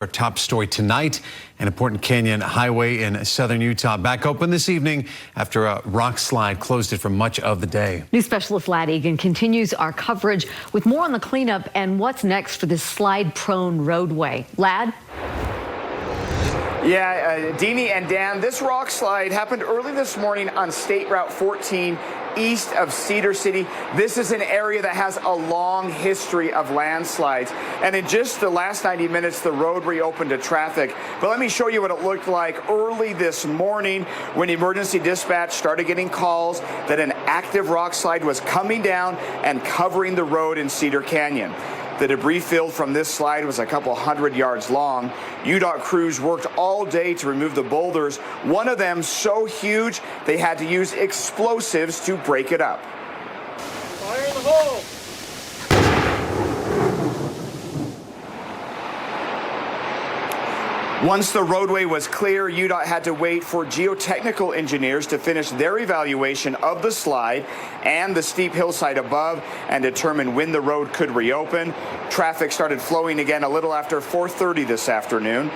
Our top story tonight, an important canyon highway in southern Utah back open this evening after a rock slide closed it for much of the day. News specialist Lad Egan continues our coverage with more on the cleanup and what's next for this slide-prone roadway. Lad? Yeah, Deanie and Dan, this rock slide happened early this morning on State Route 14 east of Cedar City. This is an area that has a long history of landslides. And in just the last 90 minutes, the road reopened to traffic. But let me show you what it looked like early this morning when emergency dispatch started getting calls that an active rock slide was coming down and covering the road in Cedar Canyon. The debris field from this slide was a couple hundred yards long. UDOT crews worked all day to remove the boulders, one of them so huge they had to use explosives to break it up. Fire in the hole! Once the roadway was clear, UDOT had to wait for geotechnical engineers to finish their evaluation of the slide and the steep hillside above and determine when the road could reopen. Traffic started flowing again a little after 4:30 this afternoon.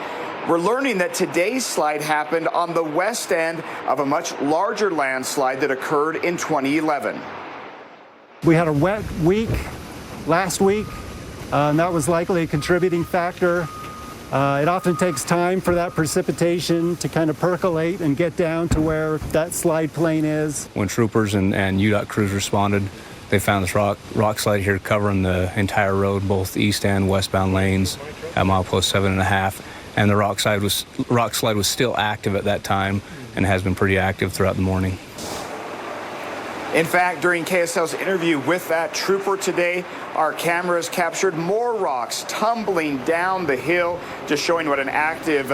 We're learning that today's slide happened on the west end of a much larger landslide that occurred in 2011. We had a wet week last week, and that was likely a contributing factor. It often takes time for that precipitation to kind of percolate and get down to where that slide plane is. When troopers and UDOT crews responded, they found this rock slide here covering the entire road, both east and westbound lanes at milepost 7.5. And the rock slide was still active at that time and has been pretty active throughout the morning. In fact, during KSL's interview with that trooper today, our cameras captured more rocks tumbling down the hill, just showing what an active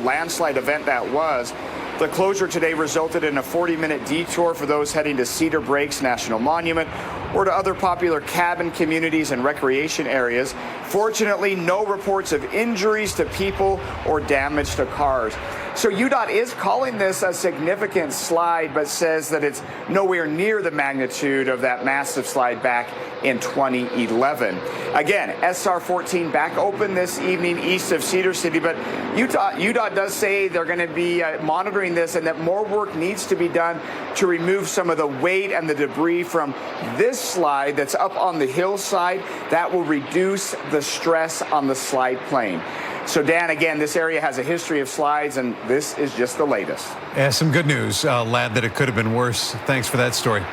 landslide event that was. The closure today resulted in a 40-minute detour for those heading to Cedar Breaks National Monument or to other popular cabin communities and recreation areas. Fortunately, no reports of injuries to people or damage to cars. So UDOT is calling this a significant slide, but says that it's nowhere near the magnitude of that massive slide back in 2011. Again, SR 14 back open this evening east of Cedar City, but UDOT does say they're going to be monitoring this and that more work needs to be done to remove some of the weight and the debris from this slide that's up on the hillside. That will reduce the stress on the slide plane. So, Dan, again, this area has a history of slides, and this is just the latest. Yeah, some good news, Lad, that it could have been worse. Thanks for that story.